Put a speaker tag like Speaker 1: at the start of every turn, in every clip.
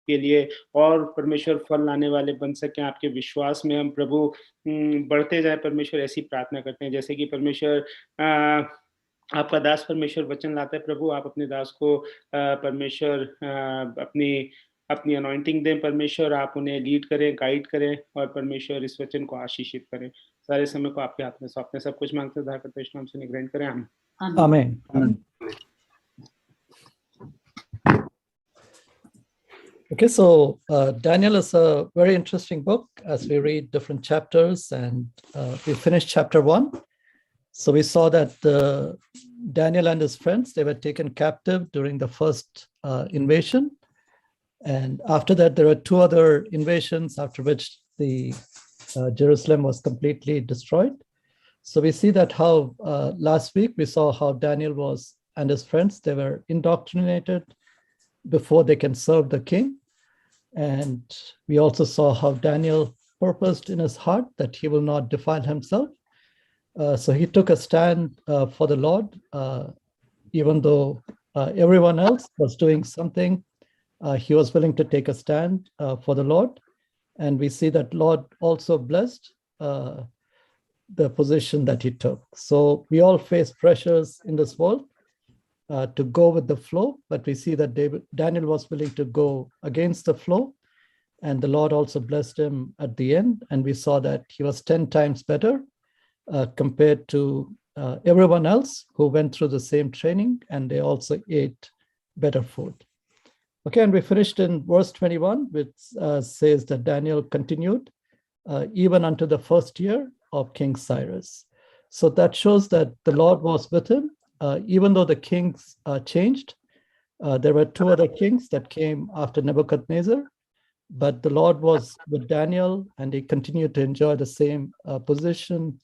Speaker 1: के लिए और परमेश्वर फल लाने वाले बन सकें, आपके विश्वास में हम प्रभु बढ़ते जाएँ परमेश्वर, ऐसी प्रार्थना करते हैं। जैसे कि परमेश्वर आपका दास परमेश्वर वचन लाता है प्रभु, आप अपने दास को परमेश्वर अपनी अपनी अनॉइंटिंग दें परमेश्वर, आप उन्हें लीड करें, गाइड करें और परमेश्वर इस वचन को आशीषित करें। सारे समय को आपके हाथ में सौंपते हैं, सब कुछ माँगते हैं, उद्धार करते यीशु नाम से ग्रहण करें, आमीन।
Speaker 2: Amen. Amen. Okay, so Daniel is a very interesting book as we read different chapters, and we finished chapter 1. So we saw that Daniel and his friends, they were taken captive during the first invasion. And after that, there were 2 other invasions after which the Jerusalem was completely destroyed. So we see that how last week we saw how Daniel and his friends, they were indoctrinated before they can serve the king. And we also saw how Daniel purposed in his heart that he will not defile himself. So he took a stand for the Lord, even though everyone else was doing something. He was willing to take a stand for the Lord. And we see that Lord also blessed the position that he took. So we all face pressures in this world to go with the flow, but we see that Daniel was willing to go against the flow, and the Lord also blessed him at the end. And we saw that he was 10 times better compared to everyone else who went through the same training, and they also ate better food. Okay, and we finished in verse 21, which says that Daniel continued even unto the first year of King Cyrus. So that shows that the Lord was with him. Even though the kings changed, there were 2 other kings that came after Nebuchadnezzar, but the Lord was with Daniel, and he continued to enjoy the same position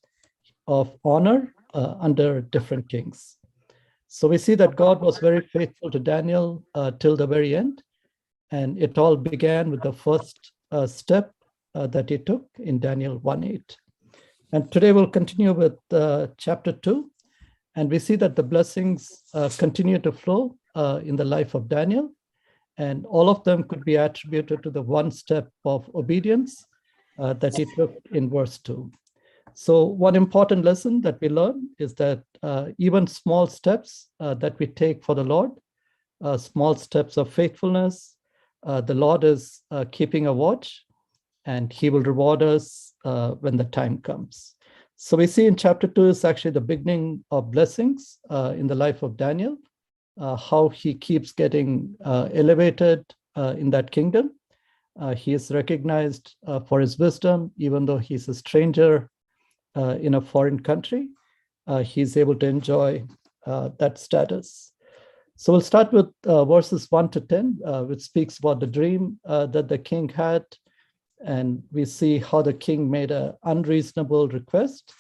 Speaker 2: of honor under different kings. So we see that God was very faithful to Daniel till the very end, and it all began with the first step that he took in Daniel 1:8. And today we'll continue with chapter 2. And we see that the blessings continue to flow in the life of Daniel, and all of them could be attributed to the one step of obedience that he took in verse 2. So one important lesson that we learn is that even small steps that we take for the Lord, small steps of faithfulness, the Lord is keeping a watch, and he will reward us when the time comes. So we see in chapter 2 is actually the beginning of blessings in the life of Daniel, how he keeps getting elevated in that kingdom. He is recognized for his wisdom, even though he's a stranger in a foreign country. He's able to enjoy that status. So we'll start with verses 1 to 10, which speaks about the dream that the king had. And we see how the king made an unreasonable request,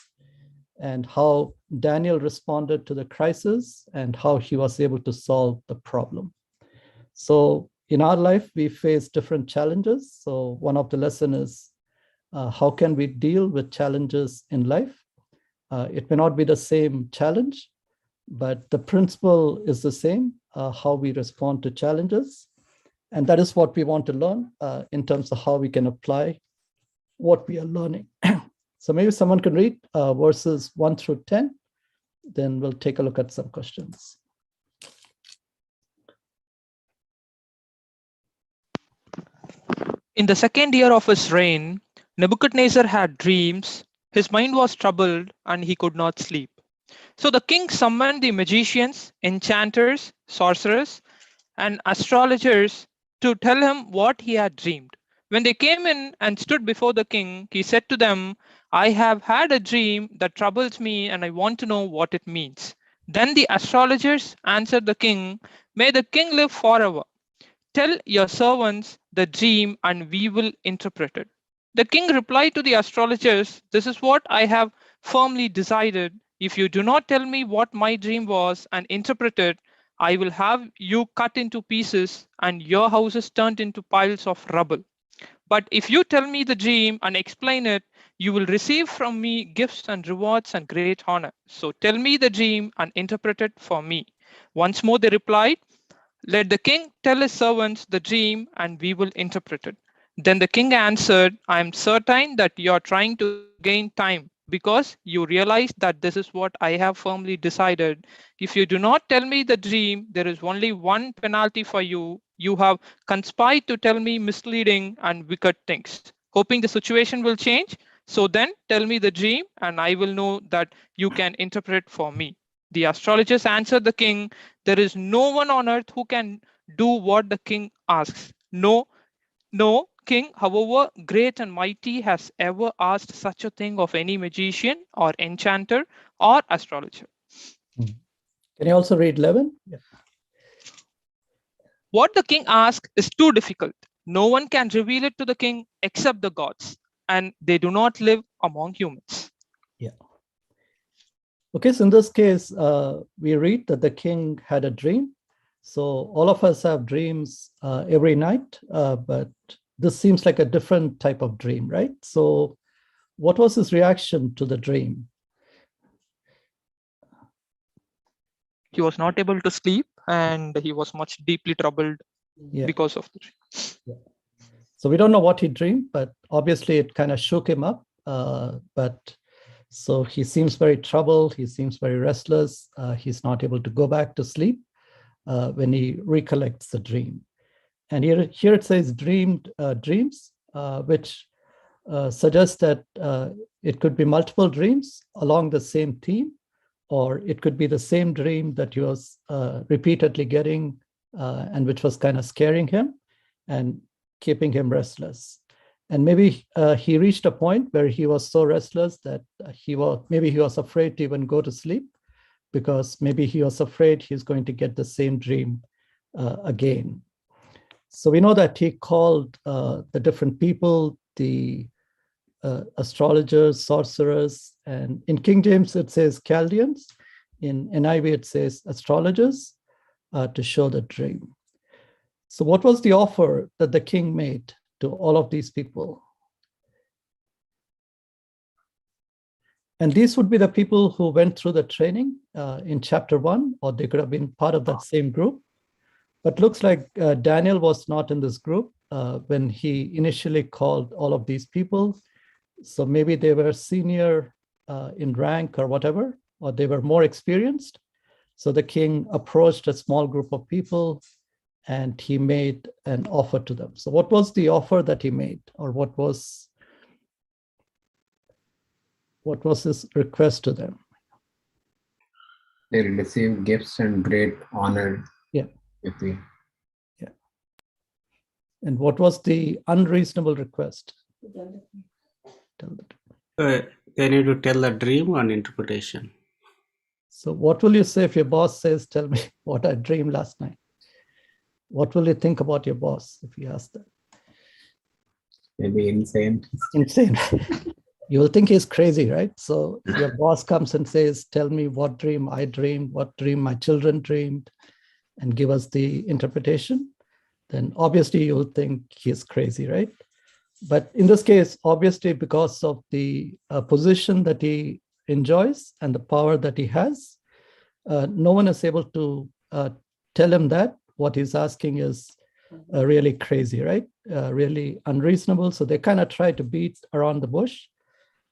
Speaker 2: and how Daniel responded to the crisis, and how he was able to solve the problem. So in our life, we face different challenges. So one of the lessons is how can we deal with challenges in life? It may not be the same challenge, but the principle is the same, how we respond to challenges. And that is what we want to learn in terms of how we can apply what we are learning. So maybe someone can read verses 1 through 10, then we'll take a look at some questions.
Speaker 3: In the 2nd year of his reign, Nebuchadnezzar had dreams. His mind was troubled, and he could not sleep. So the king summoned the magicians, enchanters, sorcerers, and astrologers to tell him what he had dreamed. When they came in and stood before the king, he said to them, "I have had a dream that troubles me, and I want to know what it means." Then the astrologers answered the king, "May the king live forever. Tell your servants the dream, and we will interpret it." The king replied to the astrologers, "This is what I have firmly decided. If you do not tell me what my dream was and interpret it, I will have you cut into pieces and your houses turned into piles of rubble. But if you tell me the dream and explain it, you will receive from me gifts and rewards and great honor. So tell me the dream and interpret it for me." Once more they replied, Let the king tell his servants the dream, and we will interpret it. Then the king answered, I am certain that you are trying to gain time because you realize that this is what I have firmly decided. If you do not tell me the dream, there is only one penalty for you. You have conspired to tell me misleading and wicked things, hoping the situation will change. So then tell me the dream, and I will know that you can interpret for me. The astrologers answered the king, there is no one on earth who can do what the king asks. No, no king, however great and mighty, has ever asked such a thing of any magician or enchanter or astrologer.
Speaker 2: Can you also read 11? Yeah.
Speaker 3: What the king asks is too difficult. No one can reveal it to the king except the gods, and they do not live among humans.
Speaker 2: Yeah. Okay, so in this case, we read that the king had a dream. So all of us have dreams every night, but this seems like a different type of dream, right? So what was his reaction to the dream?
Speaker 3: He was not able to sleep, and he was much deeply troubled because of the dream.
Speaker 2: Yeah. So we don't know what he dreamed, but obviously it kind of shook him up. So he seems very troubled. He seems very restless. He's not able to go back to sleep when he recollects the dream. And here it says dreams, which suggests that it could be multiple dreams along the same theme, or it could be the same dream that he was repeatedly getting and which was kind of scaring him and keeping him restless. And maybe he reached a point where he was so restless that he was afraid to even go to sleep, because maybe he was afraid he's going to get the same dream again. So we know that he called the different people, the astrologers, sorcerers, and in King James it says Chaldeans. In NIV it says astrologers to show the dream. So what was the offer that the king made to all of these people? And these would be the people who went through the training in chapter 1, or they could have been part of that same group. But looks like Daniel was not in this group when he initially called all of these people. So maybe they were senior in rank or whatever, or they were more experienced. So the king approached a small group of people and he made an offer to them. So what was the offer that he made, or what was his request to them?
Speaker 4: They will receive gifts and great honor.
Speaker 2: Yeah.
Speaker 4: With me.
Speaker 2: Yeah. And what was the unreasonable request?
Speaker 5: They need to tell a dream and interpretation.
Speaker 2: So what will you say if your boss says, tell me what I dreamed last night? What will you think about your boss if you ask that?
Speaker 4: Maybe insane.
Speaker 2: Insane. You will think he's crazy, right? So your boss comes and says, tell me what dream I dreamed, what dream my children dreamed, and give us the interpretation. Then obviously you'll think he's crazy, right? But in this case, obviously because of the position that he enjoys and the power that he has, no one is able to tell him that what he's asking is really crazy, right? Really unreasonable. So they kind of try to beat around the bush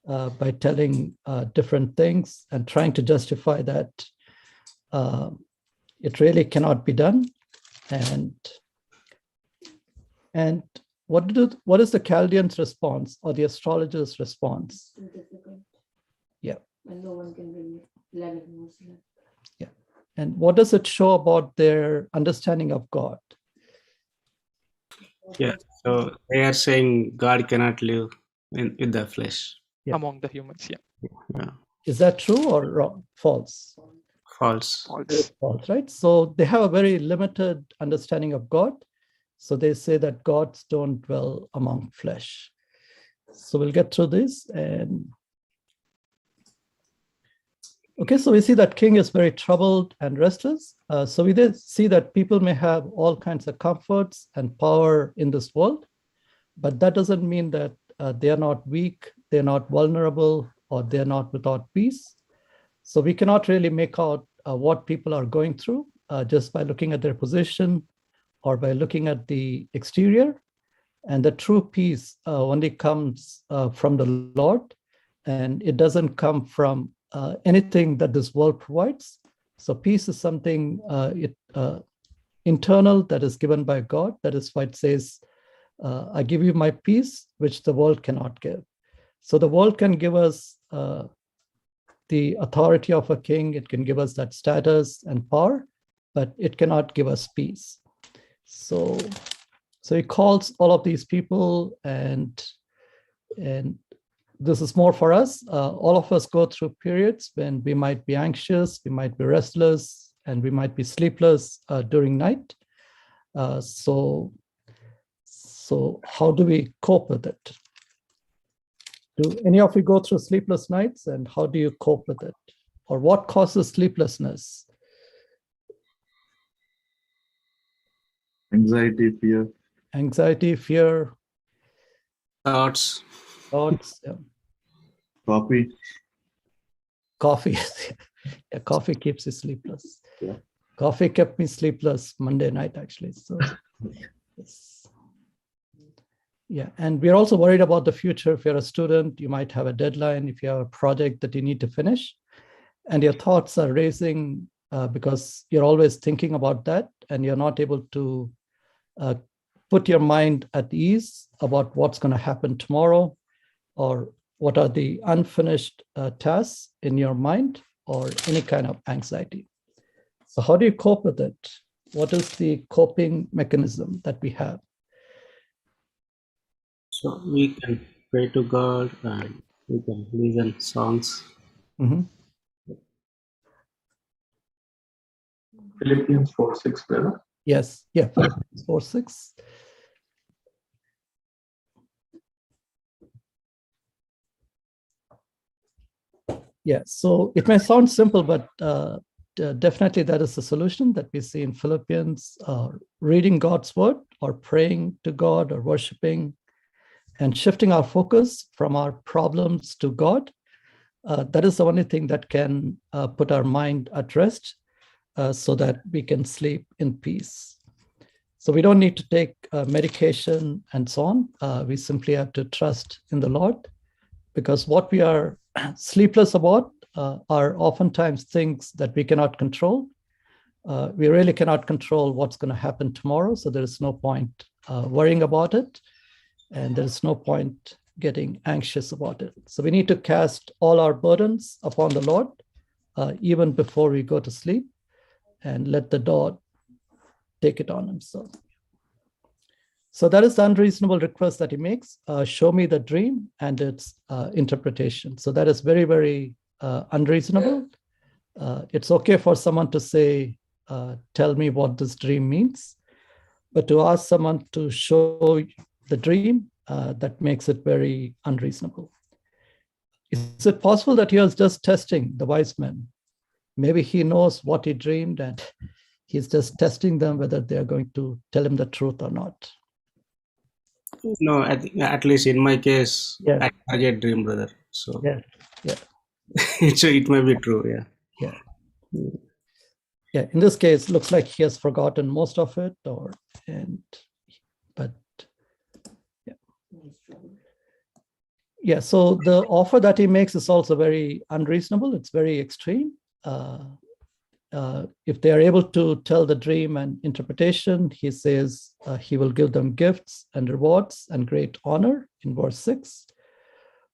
Speaker 2: by telling different things and trying to justify that it really cannot be done. And what is the Chaldeans' response or the astrologers' response? Yeah.
Speaker 6: And no one can bring it.
Speaker 2: Yeah. And what does it show about their understanding of God?
Speaker 5: Yeah. So they are saying God cannot live in the flesh.
Speaker 2: Yeah.
Speaker 3: Among the humans.
Speaker 5: Yeah.
Speaker 2: Is that true or wrong? False?
Speaker 5: False.
Speaker 2: False, right? So they have a very limited understanding of God. So they say that gods don't dwell among flesh. So we'll get through this. And okay, so we see that king is very troubled and restless. So we did see that people may have all kinds of comforts and power in this world, but that doesn't mean that they are not weak, they're not vulnerable, or they're not without peace. So we cannot really make out what people are going through just by looking at their position or by looking at the exterior. And the true peace only comes from the Lord, and it doesn't come from anything that this world provides. So peace is something internal that is given by God. That is why it says, I give you my peace, which the world cannot give. So the world can give us the authority of a king. It can give us that status and power, but it cannot give us peace. So he calls all of these people, and this is more for us. All of us go through periods when we might be anxious, we might be restless, and we might be sleepless during night. So how do we cope with it? Do any of you go through sleepless nights, and how do you cope with it? Or what causes sleeplessness?
Speaker 7: Anxiety, fear.
Speaker 2: Anxiety, fear,
Speaker 5: Thoughts.
Speaker 2: thoughts, yeah.
Speaker 7: Coffee.
Speaker 2: Coffee. Yeah, coffee keeps you sleepless.
Speaker 7: Yeah.
Speaker 2: Coffee kept me sleepless Monday night, actually. So, yes. Yeah, and we're also worried about the future. If you're a student, you might have a deadline. If you have a project that you need to finish, and your thoughts are racing because you're always thinking about that, and you're not able to put your mind at ease about what's going to happen tomorrow, or what are the unfinished tasks in your mind, or any kind of anxiety. So how do you cope with it? What is the coping mechanism that we have?
Speaker 5: So we can pray to God and we can listen songs.
Speaker 2: Mhm.
Speaker 7: Philippians 4:6, brother.
Speaker 2: Yes, yeah, Philippians 4:6. Yeah, so it may sound simple, but definitely that is the solution that we see in Philippians. Reading God's word, or praying to God, or worshiping, and shifting our focus from our problems to God. That is the only thing that can put our mind at rest so that we can sleep in peace. So we don't need to take medication and so on. We simply have to trust in the Lord, because what we are sleepless about are oftentimes things that we cannot control. We really cannot control what's going to happen tomorrow, so there is no point worrying about it, and there is no point getting anxious about it. So we need to cast all our burdens upon the Lord, even before we go to sleep, and let the Lord take it on himself. So that is the unreasonable request that he makes. Show me the dream and its interpretation. So that is very, very unreasonable. It's okay for someone to say, tell me what this dream means. But to ask someone to show the dream, that makes it very unreasonable. Is it possible that he was just testing the wise men? Maybe he knows what he dreamed, and he's just testing them whether they're going to tell him the truth or not.
Speaker 5: No, at least in my case,
Speaker 2: Yeah.
Speaker 5: I get dream, brother. So
Speaker 2: Yeah, yeah,
Speaker 5: it may be true. Yeah.
Speaker 2: yeah. Yeah, in this case, looks like he has forgotten most of it, but yeah. Yeah, so the offer that he makes is also very unreasonable. It's very extreme. If they are able to tell the dream and interpretation, he says he will give them gifts and rewards and great honor in verse 6.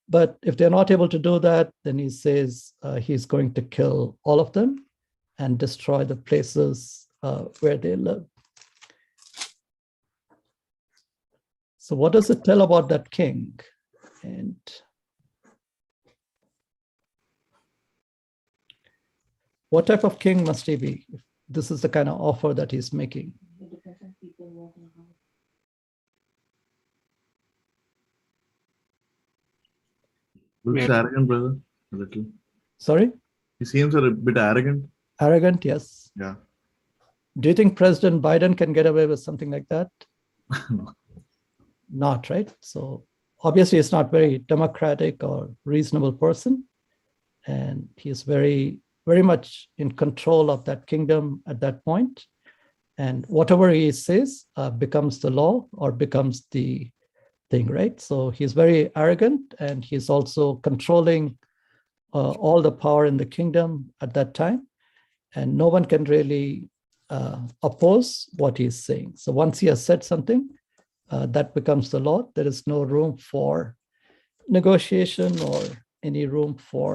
Speaker 2: But if they're not able to do that, then he says he's going to kill all of them and destroy the places where they live. So what does it tell about that king? And what type of king must he be? This is the kind of offer that he's making.
Speaker 6: It depends on people walking around.
Speaker 7: Looks
Speaker 5: Yeah.
Speaker 7: arrogant, brother. A little.
Speaker 2: Sorry?
Speaker 7: He seems a bit arrogant.
Speaker 2: Arrogant, yes.
Speaker 7: Yeah.
Speaker 2: Do you think President Biden can get away with something like that? Not, right? So obviously he's not very democratic or reasonable person. And he's very, very much in control of that kingdom at that point. And whatever he says becomes the law or becomes the thing, right? So he's very arrogant, and he's also controlling all the power in the kingdom at that time. And no one can really oppose what he's saying. So once he has said something, that becomes the law. There is no room for negotiation or any room for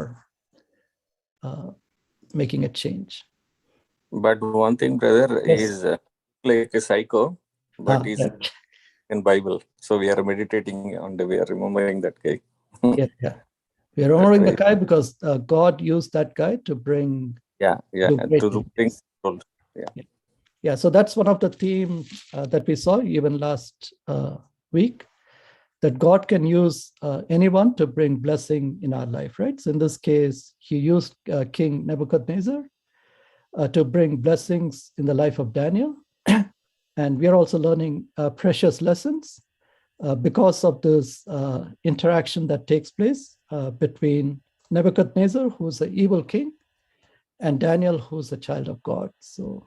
Speaker 2: making a change.
Speaker 8: But one thing, brother,
Speaker 2: Yes.
Speaker 8: is like a psycho, but he's
Speaker 2: Yeah.
Speaker 8: in Bible. So we are meditating on we are remembering that guy.
Speaker 2: Yeah. We are remembering the guy because God used that guy to bring
Speaker 8: Yeah,
Speaker 2: do great
Speaker 8: to
Speaker 2: things.
Speaker 8: bring control.
Speaker 2: Yeah, so that's one of the themes that we saw even last week, that God can use anyone to bring blessing in our life, right? So in this case, he used King Nebuchadnezzar to bring blessings in the life of Daniel. And we are also learning precious lessons because of this interaction that takes place between Nebuchadnezzar, who's the evil king, and Daniel, who's a child of God. So,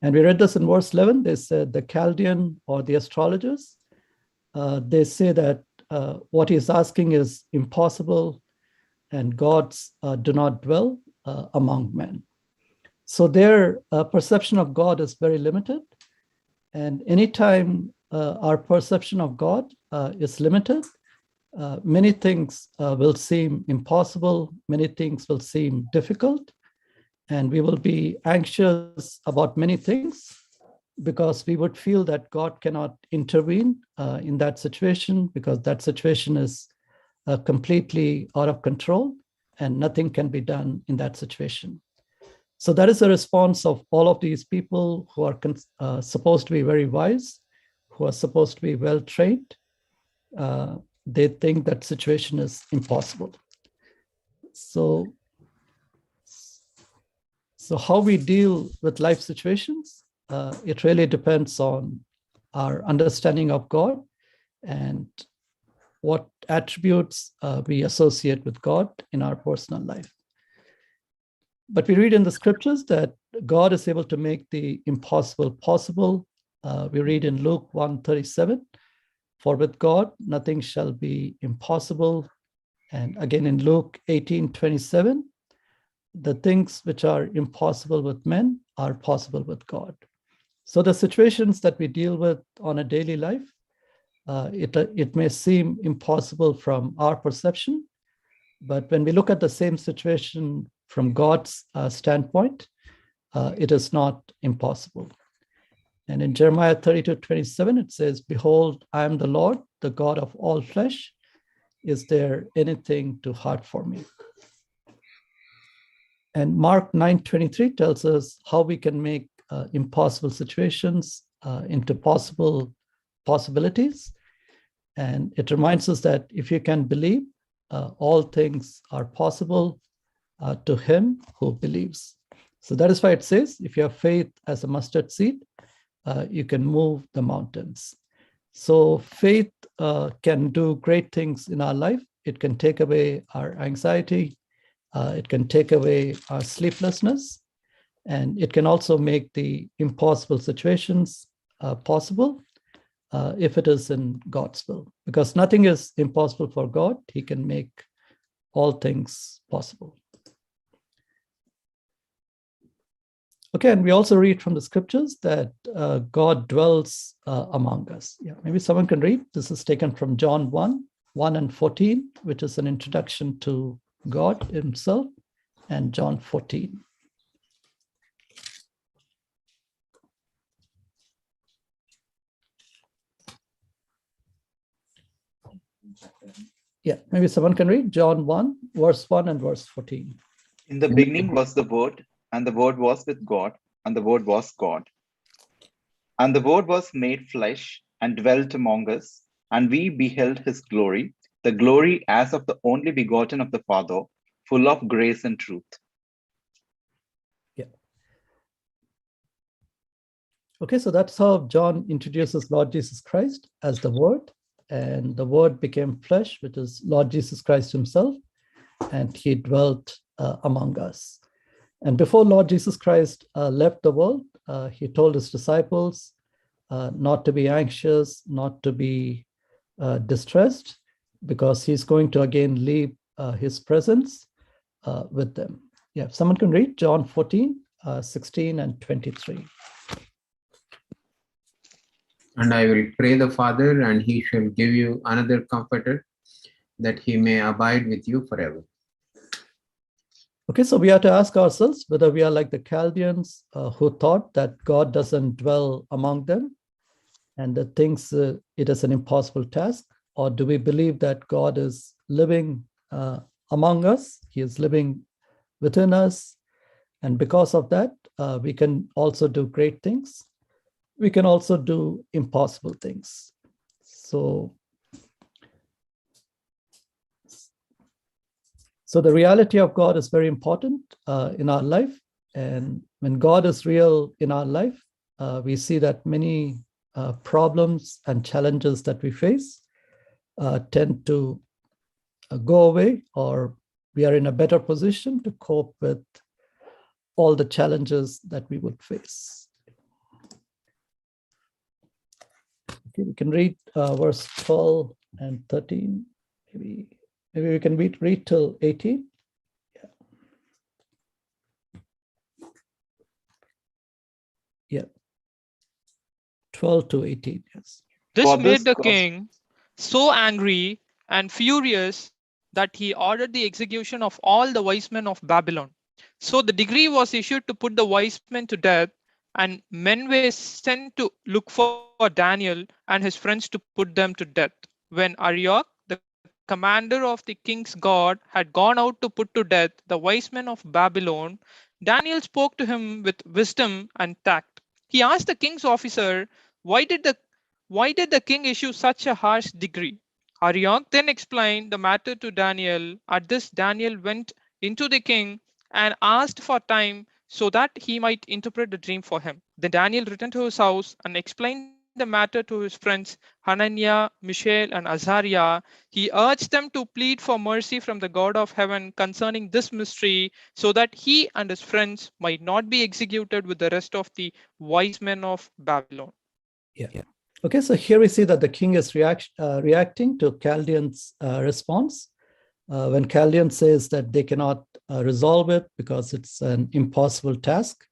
Speaker 2: and we read this in verse 11. They said the Chaldean or the astrologers, they say that what he's asking is impossible, and gods do not dwell among men. So their perception of God is very limited. And anytime our perception of God is limited, many things will seem impossible, many things will seem difficult, and we will be anxious about many things because we would feel that God cannot intervene in that situation because that situation is completely out of control and nothing can be done in that situation. So that is a response of all of these people who are supposed to be very wise, who are supposed to be well trained. They think that situation is impossible. So how we deal with life situations, it really depends on our understanding of God and what attributes we associate with God in our personal life. But we read in the scriptures that God is able to make the impossible possible. We read in Luke 1:37, for with God nothing shall be impossible. And again in Luke 18:27, the things which are impossible with men are possible with God. So the situations that we deal with on a daily life, it may seem impossible from our perception, but when we look at the same situation from God's standpoint, it is not impossible. And in Jeremiah 32:27, it says, behold, I am the Lord, the God of all flesh. Is there anything too hard for me? And Mark 9:23 tells us how we can make impossible situations into possibilities. And it reminds us that if you can believe, all things are possible to him who believes. So that is why it says, if you have faith as a mustard seed, you can move the mountains. So faith can do great things in our life. It can take away our anxiety. It can take away our sleeplessness. And it can also make the impossible situations possible if it is in God's will. Because nothing is impossible for God. He can make all things possible. Okay, and we also read from the scriptures that God dwells among us. Yeah, maybe someone can read. This is taken from John 1 and 14, which is an introduction to God himself, and John 14. Yeah, maybe someone can read John 1, verse 1 and verse 14.
Speaker 9: In the beginning was the Word, and the Word was with God, and the Word was God. And the Word was made flesh and dwelt among us, and we beheld his glory, the glory as of the only begotten of the Father, full of grace and truth.
Speaker 2: Yeah. Okay, so that's how John introduces Lord Jesus Christ as the Word, and the Word became flesh, which is Lord Jesus Christ himself. and he dwelt among us. And before Lord Jesus Christ left the world, he told his disciples not to be anxious, not to be distressed, because he's going to again leave his presence with them. Yeah, if someone can read John 14, 16 and 23.
Speaker 4: And I will pray the Father, and he shall give you another comforter, that he may abide with you forever.
Speaker 2: Okay, so we have to ask ourselves whether we are like the Chaldeans who thought that God doesn't dwell among them and that thinks it is an impossible task, or do we believe that God is living among us? He is living within us, and because of that, we can also do great things. We can also do impossible things. So the reality of God is very important in our life. And when God is real in our life, we see that many problems and challenges that we face tend to go away, or we are in a better position to cope with all the challenges that we would face. Okay, we can read verse 12 and 13. Maybe we can read till 18. Yeah. 12 to 18, yes.
Speaker 3: This
Speaker 9: For
Speaker 3: made
Speaker 9: this
Speaker 3: the
Speaker 9: cause,
Speaker 3: king so angry and furious that he ordered the execution of all the wise men of Babylon. So the decree was issued to put the wise men to death, and men were sent to look for Daniel and his friends to put them to death. When Arioch, the commander of the king's guard, had gone out to put to death the wise men of Babylon, Daniel spoke to him with wisdom and tact. He asked the king's officer, why did the king issue such a harsh decree? Arioch then explained the matter to Daniel. At this, Daniel went into the king and asked for time so that he might interpret the dream for him. Then Daniel returned to his house and explained the matter to his friends Hananiah, Mishael, and Azariah. He urged them to plead for mercy from the God of heaven concerning this mystery, so that he and his friends might not be executed with the rest of the wise men of Babylon.
Speaker 2: Yeah. Okay, so here we see that the king is reacting to Chaldean's response. When Chaldean says that they cannot resolve it because it's an impossible task,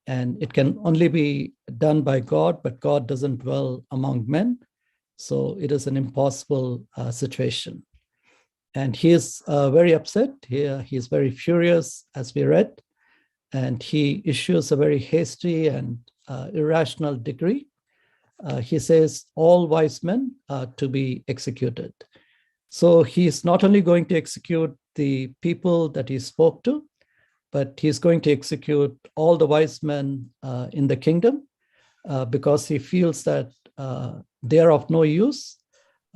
Speaker 2: and it can only be done by God, but God doesn't dwell among men. So it is an impossible situation. And he is very upset. He is very furious, as we read, and he issues a very hasty and irrational decree. He says all wise men to be executed. So he's not only going to execute the people that he spoke to, but he's going to execute all the wise men in the kingdom because he feels that they are of no use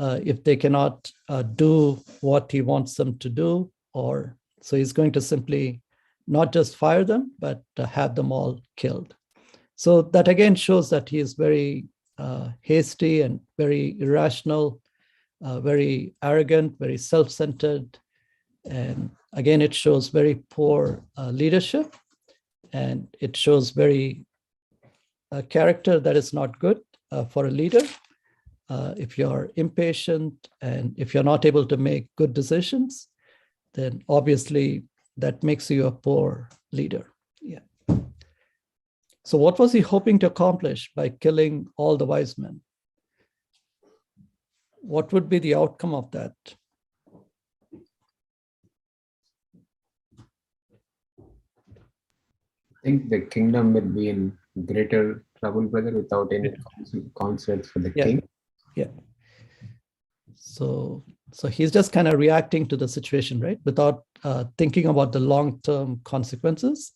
Speaker 2: if they cannot do what he wants them to do. Or so he's going to simply not just fire them, but have them all killed. So that again shows that he is very hasty and very irrational, very arrogant, very self-centered. And again, it shows very poor leadership, and it shows very character that is not good for a leader. If you're impatient and if you're not able to make good decisions, then obviously that makes you a poor leader. Yeah. So what was he hoping to accomplish by killing all the wise men? What would be the outcome of that?
Speaker 4: I think the kingdom will be in greater trouble, brother, without any concerts for the king.
Speaker 2: Yeah. So he's just kind of reacting to the situation, right? Without thinking about the long-term consequences.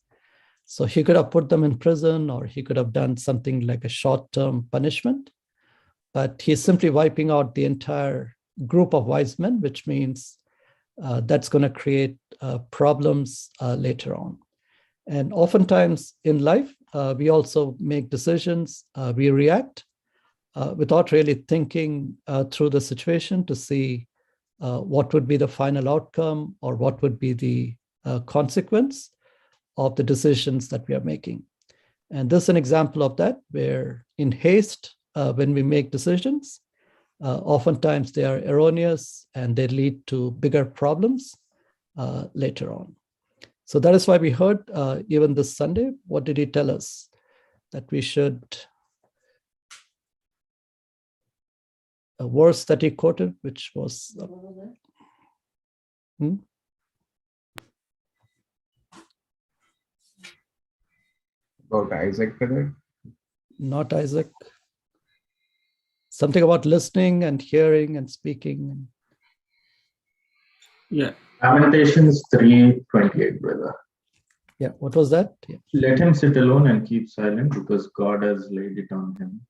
Speaker 2: So he could have put them in prison, or he could have done something like a short-term punishment, but he's simply wiping out the entire group of wise men, which means that's going to create problems later on. And oftentimes in life, we also make decisions, we react without really thinking through the situation to see what would be the final outcome or what would be the consequence of the decisions that we are making. And this is an example of that, where in haste, when we make decisions, oftentimes they are erroneous and they lead to bigger problems later on. So that is why we heard even this Sunday, what did he tell us? That we should, a verse that he quoted, which was,
Speaker 4: About Isaac, brother?
Speaker 2: not Isaac, something about listening and hearing and speaking.
Speaker 5: Yeah.
Speaker 10: Lamentations 3:28, brother.
Speaker 2: Yeah, what was that? Yeah.
Speaker 10: Let him sit alone and keep silent because God has laid it on him.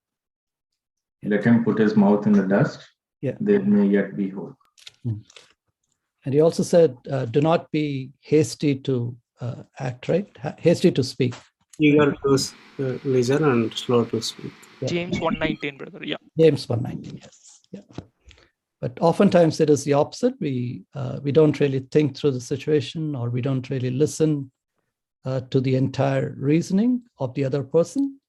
Speaker 10: Let him put his mouth in the dust.
Speaker 2: Yeah.
Speaker 10: There may yet be hope.
Speaker 2: And he also said, do not be hasty to act, right? Hasty to speak.
Speaker 5: Eager to listen and slow to speak.
Speaker 2: Yeah.
Speaker 3: James 1:19, brother. Yeah.
Speaker 2: James 1:19, yes. Yeah. But oftentimes it is the opposite. We don't really think through the situation, or we don't really listen to the entire reasoning of the other person.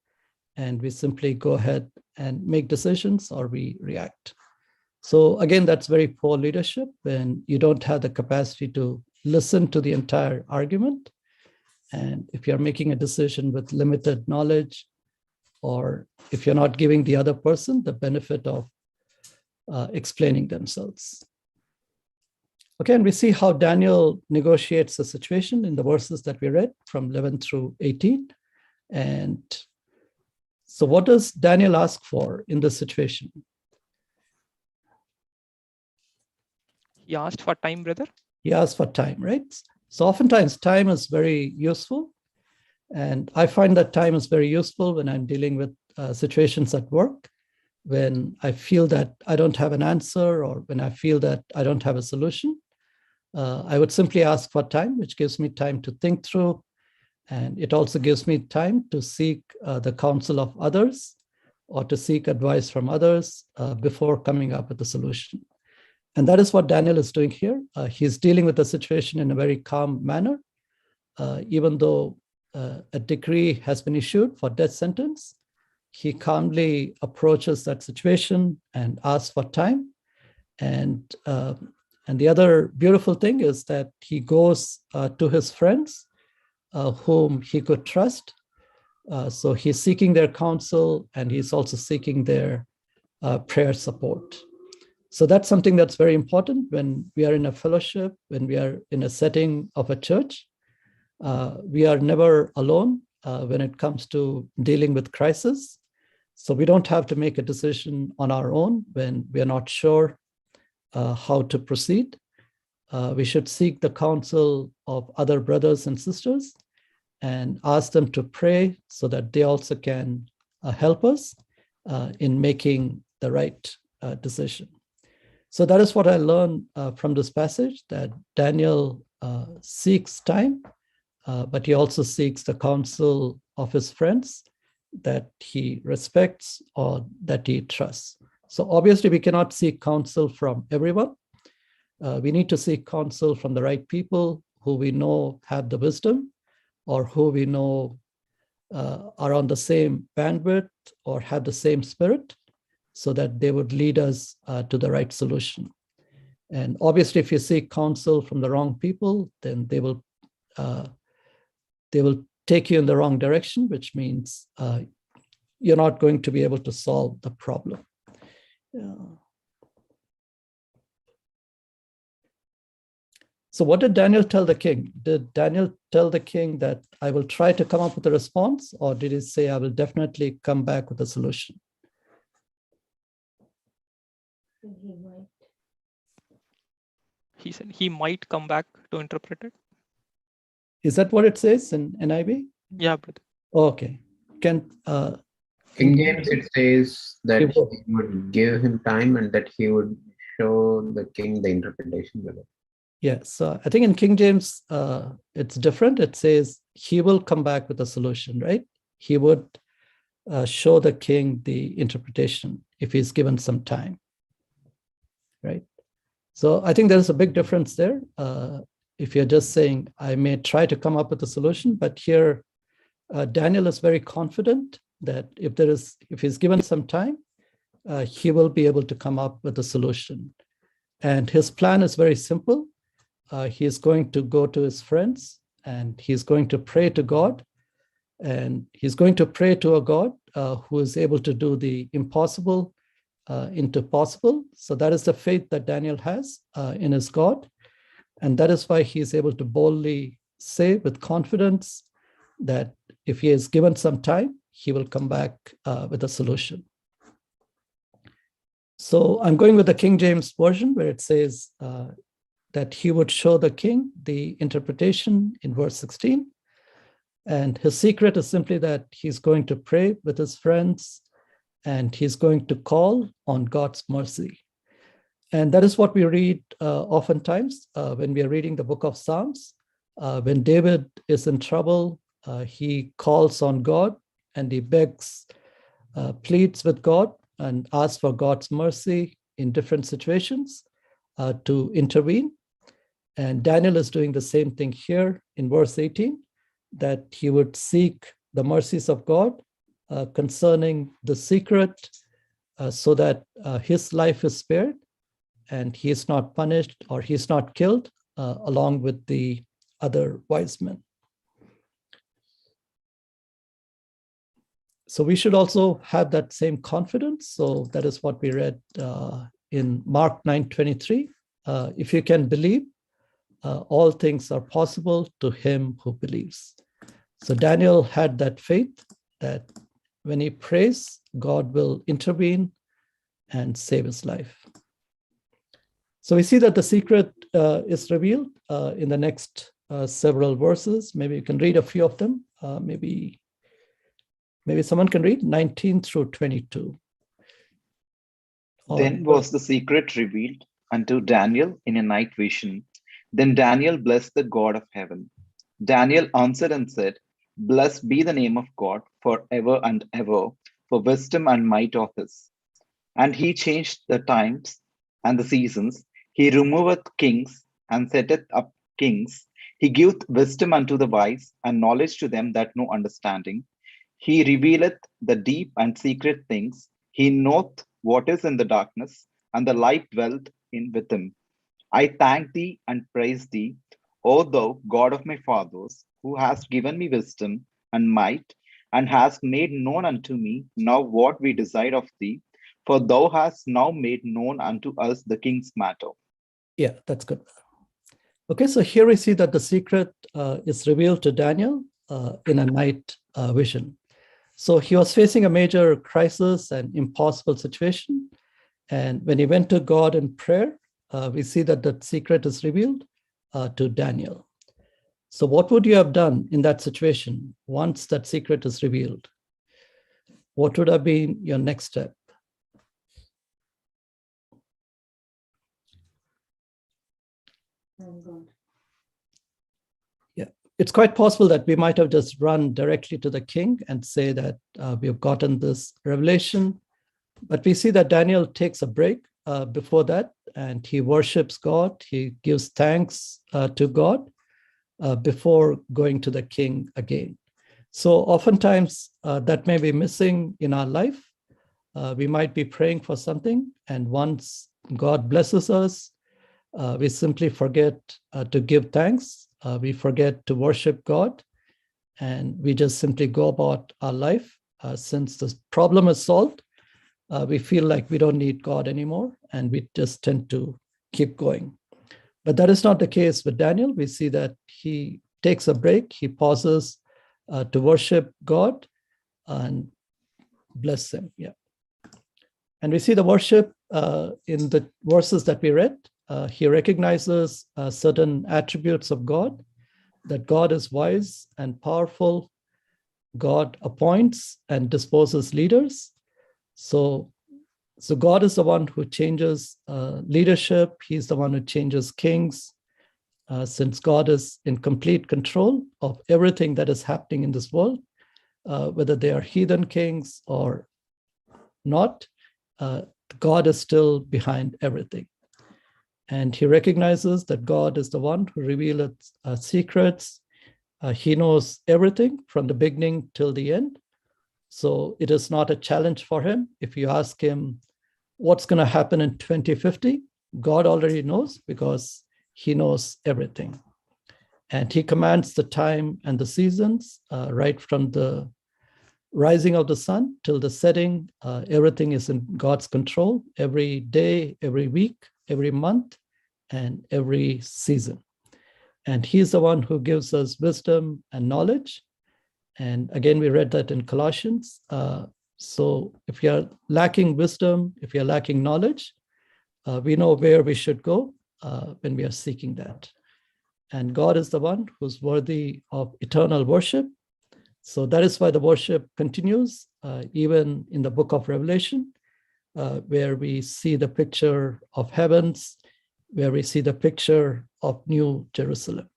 Speaker 2: And we simply go ahead and make decisions, or we react. So again, that's very poor leadership when you don't have the capacity to listen to the entire argument. And if you're making a decision with limited knowledge, or if you're not giving the other person the benefit of explaining themselves. Okay, and we see how Daniel negotiates the situation in the verses that we read from 11 through 18. And so what does Daniel ask for in this situation?
Speaker 3: He asked for time, brother.
Speaker 2: He asked for time, right? So oftentimes time is very useful. And I find that time is very useful when I'm dealing with situations at work, when I feel that I don't have an answer, or when I feel that I don't have a solution. I would simply ask for time, which gives me time to think through. And it also gives me time to seek the counsel of others, or to seek advice from others before coming up with a solution. And that is what Daniel is doing here. He's dealing with the situation in a very calm manner. Even though a decree has been issued for death sentence, he calmly approaches that situation and asks for time. And the other beautiful thing is that he goes to his friends whom he could trust. So he's seeking their counsel, and he's also seeking their prayer support. So that's something that's very important when we are in a fellowship, when we are in a setting of a church. We are never alone when it comes to dealing with crisis. So we don't have to make a decision on our own when we are not sure how to proceed. We should seek the counsel of other brothers and sisters and ask them to pray so that they also can help us in making the right decision. So that is what I learned from this passage, that Daniel seeks time, but he also seeks the counsel of his friends that he respects or that he trusts. So obviously we cannot seek counsel from everyone. We need to seek counsel from the right people who we know have the wisdom, or who we know are on the same bandwidth or have the same spirit, so that they would lead us to the right solution. And obviously, if you seek counsel from the wrong people, then they will take you in the wrong direction, which means you're not going to be able to solve the problem. Yeah. So what did Daniel tell the king? Did Daniel tell the king that I will try to come up with a response, or did he say I will definitely come back with a solution?
Speaker 3: He said he might come back to interpret it.
Speaker 2: Is that what it says in NIV?
Speaker 3: Yeah, brother.
Speaker 2: Okay.
Speaker 4: King James, it says that he would give him time and that he would show the king the interpretation of it.
Speaker 2: Yes, I think in King James, it's different. It says he will come back with a solution, right? He would show the king the interpretation if he's given some time, right? So I think there's a big difference there. If you're just saying, I may try to come up with a solution, but here Daniel is very confident that if he's given some time, he will be able to come up with a solution. And his plan is very simple. He is going to go to his friends and he's going to pray to God. And he's going to pray to a God who is able to do the impossible into possible. So that is the faith that Daniel has in his God. And that is why he is able to boldly say with confidence that if he is given some time, he will come back with a solution. So I'm going with the King James Version, where it says that he would show the king the interpretation in verse 16. And his secret is simply that he's going to pray with his friends and he's going to call on God's mercy. And that is what we read oftentimes when we are reading the book of Psalms. When David is in trouble, he calls on God and he begs, pleads with God and asks for God's mercy in different situations to intervene. And Daniel is doing the same thing here in verse 18, that he would seek the mercies of God concerning the secret so that his life is spared and he is not punished or he is not killed along with the other wise men. So we should also have that same confidence. So that is what we read in Mark 9:23. If you can believe, all things are possible to him who believes. So Daniel had that faith that when he prays, God will intervene and save his life. So we see that the secret is revealed in the next several verses. Maybe you can read a few of them. Maybe someone can read 19 through 22.
Speaker 9: Then was the secret revealed unto Daniel in a night vision. Then Daniel blessed the God of heaven. Daniel answered and said, Blessed be the name of God forever and ever, for wisdom and might of his. And he changed the times and the seasons. He removeth kings and setteth up kings. He giveth wisdom unto the wise and knowledge to them that know understanding. He revealeth the deep and secret things. He knoweth what is in the darkness, and the light dwelleth in with him. I thank thee and praise thee, O thou God of my fathers, who hast given me wisdom and might, and hast made known unto me now what we desired of thee, for thou hast now made known unto us the king's matter.
Speaker 2: Yeah, that's good. Okay, so here we see that the secret is revealed to Daniel in a night vision. So he was facing a major crisis and impossible situation. And when he went to God in prayer, we see that the secret is revealed to Daniel. So what would you have done in that situation once that secret is revealed? What would have been your next step? Yeah, it's quite possible that we might have just run directly to the king and say that we have gotten this revelation. But we see that Daniel takes a break before that, and he worships God. He gives thanks to God before going to the king again. So oftentimes that may be missing in our life. We might be praying for something, and once God blesses us, we simply forget to give thanks. We forget to worship God, and we just simply go about our life. Since the problem is solved, we feel like we don't need God anymore, and we just tend to keep going. But that is not the case with Daniel. We see that he takes a break, he pauses to worship God and bless him. Yeah. And we see the worship in the verses that we read. He recognizes certain attributes of God, that God is wise and powerful. God appoints and disposes leaders. So God is the one who changes leadership. He's the one who changes kings. Since God is in complete control of everything that is happening in this world, whether they are heathen kings or not, God is still behind everything. And he recognizes that God is the one who reveals secrets. He knows everything from the beginning till the end. So it is not a challenge for him. If you ask him what's going to happen in 2050, God already knows because he knows everything. And he commands the time and the seasons, right from the rising of the sun till the setting. Everything is in God's control every day, every week, every month, and every season. And he's the one who gives us wisdom and knowledge. And again, we read that in Colossians. So if you're lacking wisdom, if you're lacking knowledge, we know where we should go when we are seeking that. And God is the one who's worthy of eternal worship. So that is why the worship continues, even in the book of Revelation, where we see the picture of heavens, where we see the picture of New Jerusalem.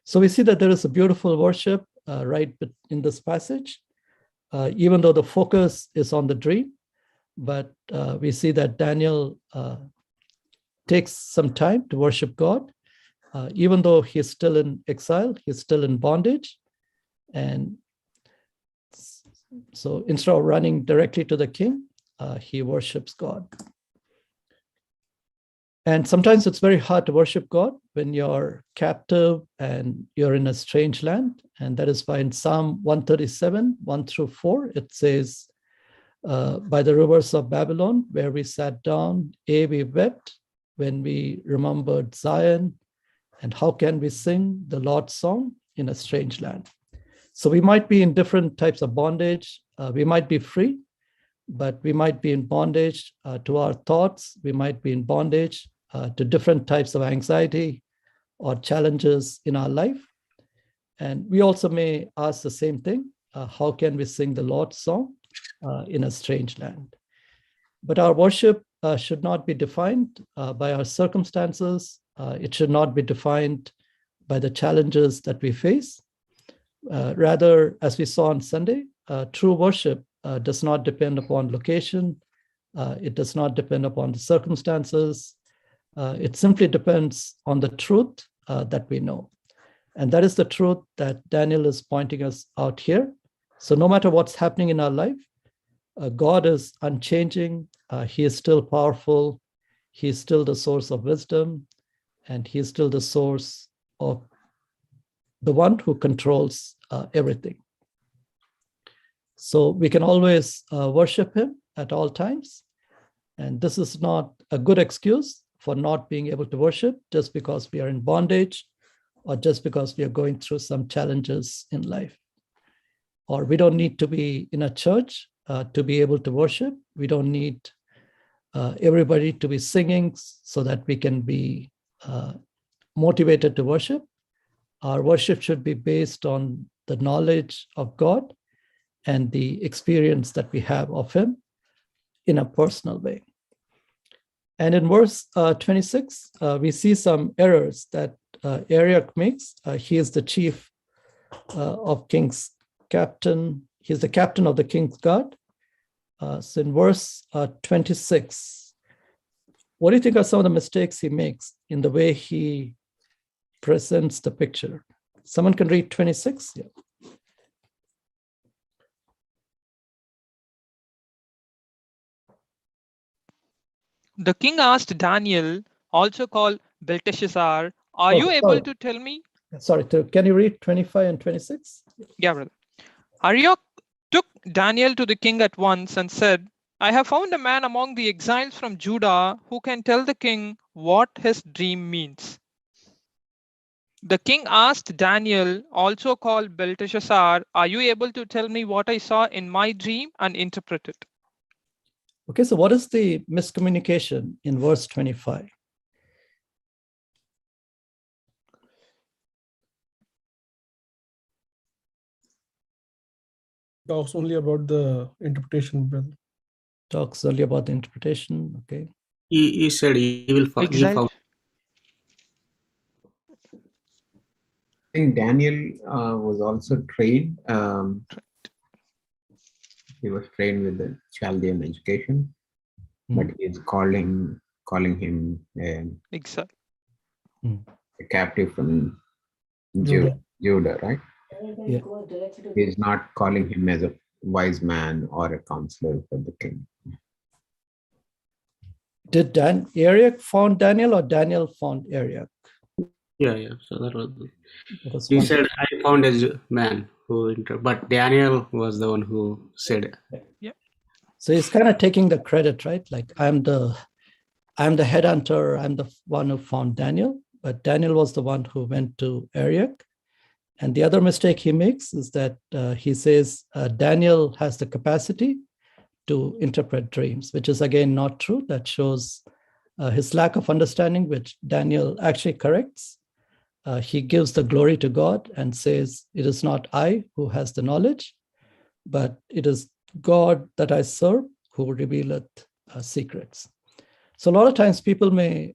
Speaker 2: So we see that there is a beautiful worship right in this passage, even though the focus is on the dream, but we see that Daniel takes some time to worship God, even though he's still in exile, he's still in bondage. And so instead of running directly to the king, he worships God. And sometimes it's very hard to worship God when you're captive and you're in a strange land. And that is why in Psalm 137, 1-4, it says, by the rivers of Babylon, where we sat down, we wept when we remembered Zion. And how can we sing the Lord's song in a strange land? So we might be in different types of bondage. We might be free, but we might be in bondage to our thoughts. We might be in bondage to different types of anxiety or challenges in our life. And we also may ask the same thing, how can we sing the Lord's song in a strange land? But our worship should not be defined by our circumstances. It should not be defined by the challenges that we face. Rather, as we saw on Sunday, true worship does not depend upon location. It does not depend upon the circumstances. It simply depends on the truth that we know. And that is the truth that Daniel is pointing us out here. So no matter what's happening in our life, God is unchanging. He is still powerful. He is still the source of wisdom. And he is still the source of the one who controls everything. So we can always worship him at all times. And this is not a good excuse for not being able to worship just because we are in bondage or just because we are going through some challenges in life. Or we don't need to be in a church to be able to worship. We don't need everybody to be singing so that we can be motivated to worship. Our worship should be based on the knowledge of God and the experience that we have of him in a personal way. And in verse 26, we see some errors that Arioch makes. He is the chief of king's captain. He's the captain of the king's guard. So in verse 26, what do you think are some of the mistakes he makes in the way he presents the picture? Someone can read 26. Yeah.
Speaker 3: The king asked Daniel, also called Belteshazzar, are you able to tell me?
Speaker 2: Sorry, can you read 25 and 26?
Speaker 3: Yeah, brother. Arioch took Daniel to the king at once and said, I have found a man among the exiles from Judah who can tell the king what his dream means. The king asked Daniel, also called Belteshazzar, are you able to tell me what I saw in my dream and interpret it?
Speaker 2: Okay, so what is the miscommunication in verse 25?
Speaker 11: Talks only about the interpretation, brother.
Speaker 2: Talks only about the interpretation, okay.
Speaker 5: He said he will
Speaker 3: Exile.
Speaker 4: I think Daniel was also trained. He was trained with the Chaldean education, but he is calling calling him
Speaker 3: Exactly.
Speaker 4: a captive from
Speaker 2: Judah.
Speaker 4: Judah, right?
Speaker 2: Yeah.
Speaker 4: He's not calling him as a wise man or a counselor for the king.
Speaker 2: Did Arioch found Daniel or Daniel found Arioch?
Speaker 5: Yeah. So that was.
Speaker 2: That was
Speaker 5: He
Speaker 2: one.
Speaker 5: said, "I found a man who," but Daniel was the one who said,
Speaker 2: So he's kind of taking the credit, right? Like I'm the headhunter, I'm the one who found Daniel, but Daniel was the one who went to Arioch. And the other mistake he makes is that he says Daniel has the capacity to interpret dreams, which is again not true. That shows his lack of understanding, which Daniel actually corrects. He gives the glory to God and says, "It is not I who has the knowledge, but it is God that I serve who revealeth secrets." So a lot of times people may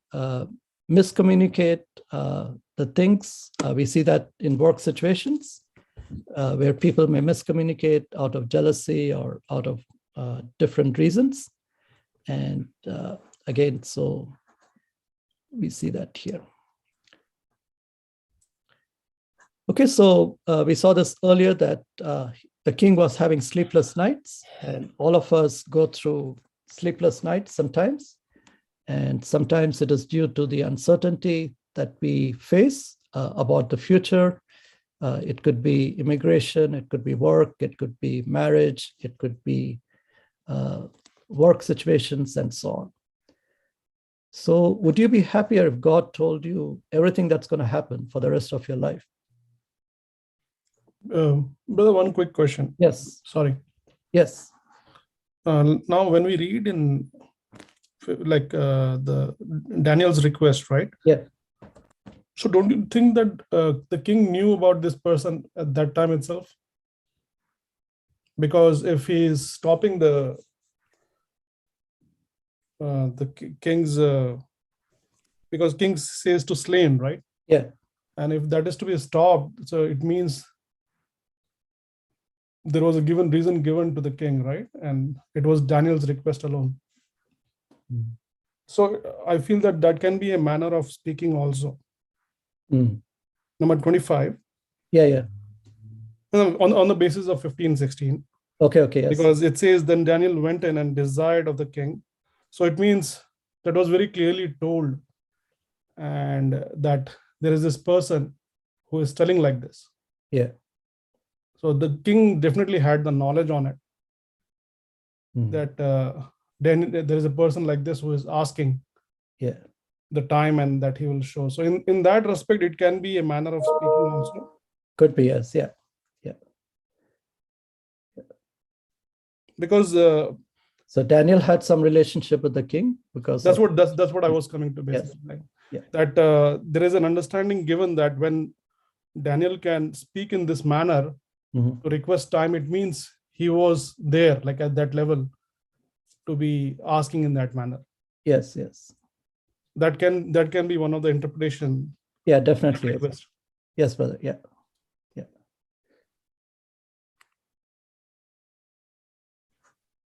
Speaker 2: miscommunicate the things. We see that in work situations where people may miscommunicate out of jealousy or out of different reasons. And again, so we see that here. Okay, so we saw this earlier that the king was having sleepless nights, and all of us go through sleepless nights sometimes. And sometimes it is due to the uncertainty that we face about the future. It could be immigration, it could be work, it could be marriage, it could be work situations, and so on. So would you be happier if God told you everything that's going to happen for the rest of your life?
Speaker 11: Brother, one quick question.
Speaker 2: Yes.
Speaker 11: Sorry.
Speaker 2: Yes.
Speaker 11: Now, when we read in like the Daniel's request, right?
Speaker 2: Yeah.
Speaker 11: So don't you think that the king knew about this person at that time itself? Because if he's stopping the king's, because king says to slain, right?
Speaker 2: Yeah.
Speaker 11: And if that is to be stopped, so it means there was a given reason given to the king, right? And it was Daniel's request alone.
Speaker 2: Mm.
Speaker 11: So I feel that that can be a manner of speaking also.
Speaker 2: Mm.
Speaker 11: Number 25.
Speaker 2: Yeah.
Speaker 11: On the basis of 15:16.
Speaker 2: Okay. Yes.
Speaker 11: Because it says, then Daniel went in and desired of the king. So it means that was very clearly told, and that there is this person who is telling like this.
Speaker 2: Yeah.
Speaker 11: So the king definitely had the knowledge on it, that then there is a person like this who is asking the time and that he will show. So in that respect, it can be a manner of speaking also.
Speaker 2: Could be, yes. Yeah.
Speaker 11: Because
Speaker 2: so Daniel had some relationship with the king, because
Speaker 11: that's what I was coming to basically.
Speaker 2: Yes.
Speaker 11: Like, that there is an understanding given that when Daniel can speak in this manner to request time, it means he was there, like at that level, to be asking in that manner.
Speaker 2: Yes.
Speaker 11: That can be one of the interpretation.
Speaker 2: Yeah, definitely. Yes, brother. Yeah.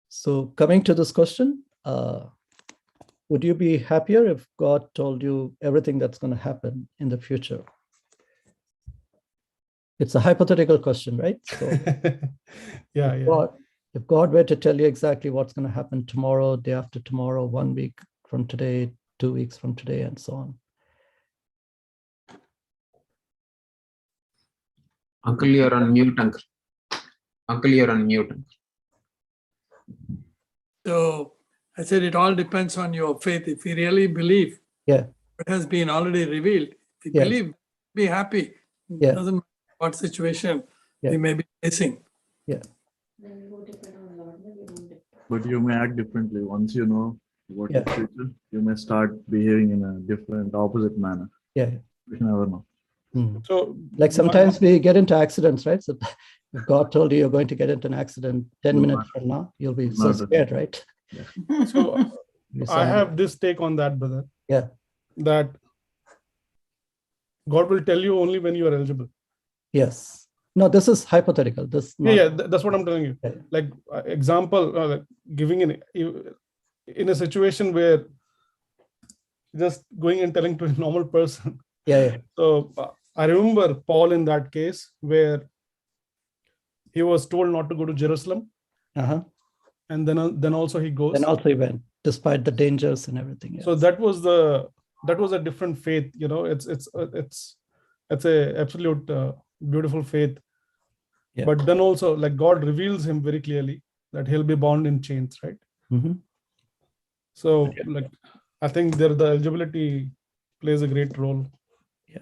Speaker 2: So coming to this question, would you be happier if God told you everything that's going to happen in the future? It's a hypothetical question, right? So if God were to tell you exactly what's going to happen tomorrow, day after tomorrow, 1 week from today, 2 weeks from today, and so on.
Speaker 4: Uncle, you're on mute, uncle. Uncle, you're on mute.
Speaker 12: So I said it all depends on your faith. If you really believe it has been already revealed, if you believe, be happy. It doesn't matter what situation we may be facing.
Speaker 2: Yeah.
Speaker 7: But you may act differently. Once you know what is future, you may start behaving in a different, opposite manner.
Speaker 2: Yeah.
Speaker 7: You never know.
Speaker 11: So,
Speaker 2: like sometimes we get into accidents, right? So if God told you you're going to get into an accident 10 minutes from now, you'll be so scared, right?
Speaker 11: Yeah. So I have this take on that, brother.
Speaker 2: Yeah.
Speaker 11: That God will tell you only when you are eligible.
Speaker 2: Yes. No, this is hypothetical. This
Speaker 11: that's what I'm telling you. Yeah. Like example, like giving in a situation where just going and telling to a normal person.
Speaker 2: Yeah.
Speaker 11: So I remember Paul in that case where he was told not to go to Jerusalem. And then also he goes.
Speaker 2: Then also he went, despite the dangers and everything else.
Speaker 11: So that was a different faith. It's a absolute beautiful faith.
Speaker 2: Yeah.
Speaker 11: But then also, like, God reveals him very clearly that he'll be bound in chains, right? So, like, I think there the eligibility plays a great role.
Speaker 2: Yeah,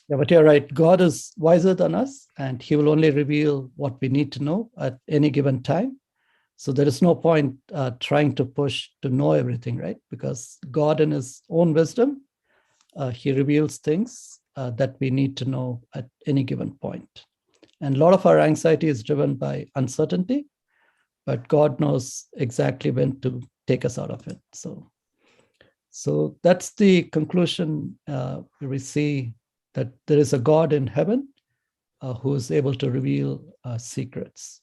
Speaker 2: but you're right. God is wiser than us, and he will only reveal what we need to know at any given time. So there is no point trying to push to know everything, right? Because God in his own wisdom, he reveals things that we need to know at any given point. And a lot of our anxiety is driven by uncertainty, but God knows exactly when to take us out of it. So that's the conclusion where we see that there is a God in heaven who is able to reveal secrets.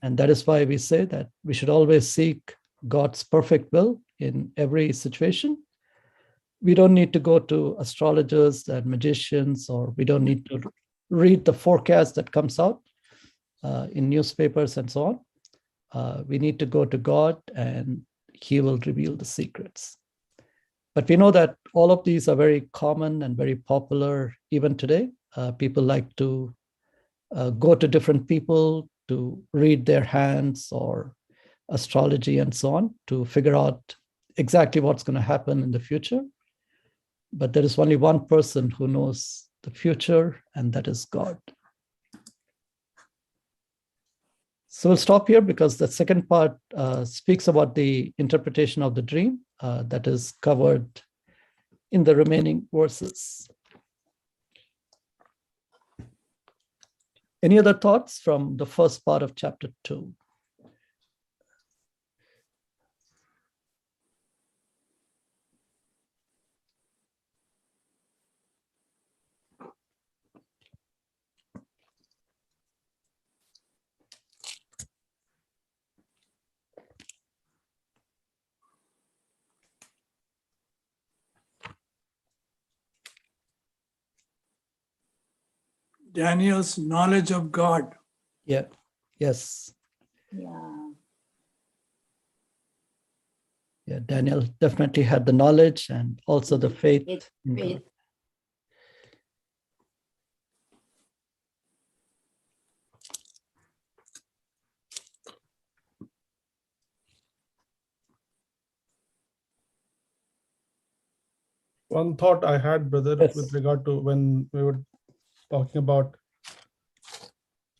Speaker 2: And that is why we say that we should always seek God's perfect will in every situation. We don't need to go to astrologers and magicians, or we don't need to read the forecast that comes out in newspapers and so on. We need to go to God, and he will reveal the secrets. But we know that all of these are very common and very popular even today. People like to go to different people to read their hands or astrology and so on to figure out exactly what's going to happen in the future. But there is only one person who knows the future, and that is God. So we'll stop here because the second part speaks about the interpretation of the dream that is covered in the remaining verses. Any other thoughts from the first part of chapter 2?
Speaker 12: Daniel's knowledge of God.
Speaker 2: Yeah. Yes.
Speaker 6: Yeah.
Speaker 2: Yeah, Daniel definitely had the knowledge and also the faith. in God.
Speaker 11: One thought I had, brother, with regard to when we were talking about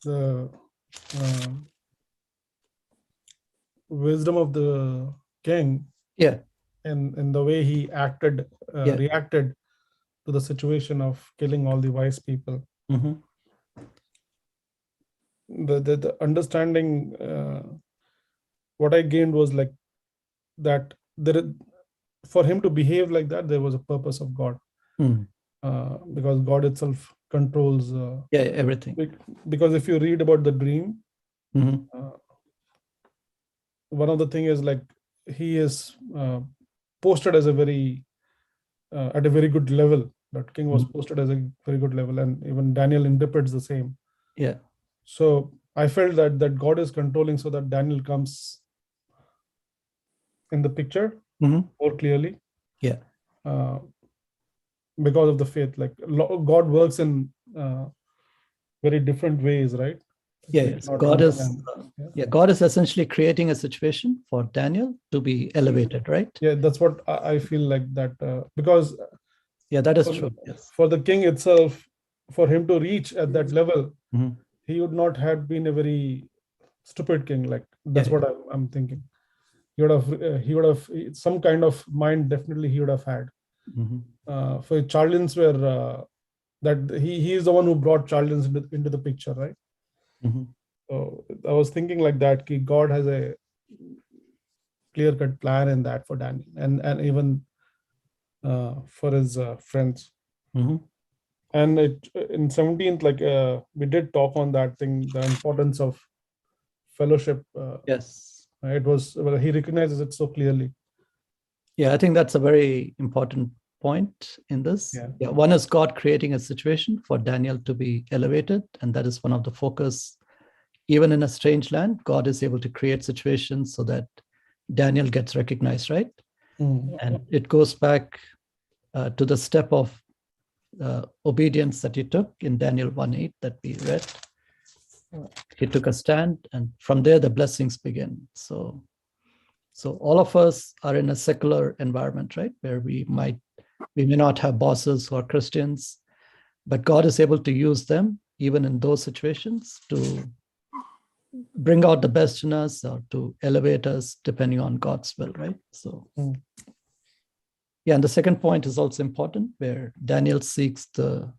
Speaker 11: the wisdom of the king.
Speaker 2: Yeah.
Speaker 11: And the way he reacted to the situation of killing all the wise people. The understanding, what I gained was like that for him to behave like that, there was a purpose of God. Because God itself controls
Speaker 2: everything.
Speaker 11: Because if you read about the dream, one of the things is like he is posted as a very at a very good level. That king was posted as a very good level, and even Daniel interprets the same.
Speaker 2: Yeah.
Speaker 11: So I felt that God is controlling so that Daniel comes in the picture more clearly.
Speaker 2: Yeah.
Speaker 11: Because of the faith, like God works in very different ways, right?
Speaker 2: Yes, God is essentially creating a situation for Daniel to be elevated, right?
Speaker 11: Yeah, that's what I feel like that because
Speaker 2: that is true. Yes.
Speaker 11: For the king itself, for him to reach at that level, he would not have been a very stupid king. Like that's what I'm thinking. He would have some kind of mind. Definitely, he would have had. For Chaldeans were that he is the one who brought Chaldeans into the picture, right? So I was thinking like that. God has a clear-cut plan in that for Daniel and even for his friends. And in 17th, like we did talk on that thing, the importance of fellowship.
Speaker 2: Yes.
Speaker 11: It was he recognizes it so clearly.
Speaker 2: Yeah, I think that's a very important point in this.
Speaker 11: Yeah.
Speaker 2: One is God creating a situation for Daniel to be elevated, and that is one of the focus. Even in a strange land, God is able to create situations so that Daniel gets recognized, right? And it goes back to the step of obedience that he took in Daniel 1:8 that we read. He took a stand, and from there the blessings begin. So all of us are in a secular environment, right, where we may not have bosses who are Christians, but God is able to use them even in those situations to bring out the best in us or to elevate us depending on God's will, right? So yeah, and the second point is also important, where Daniel sees the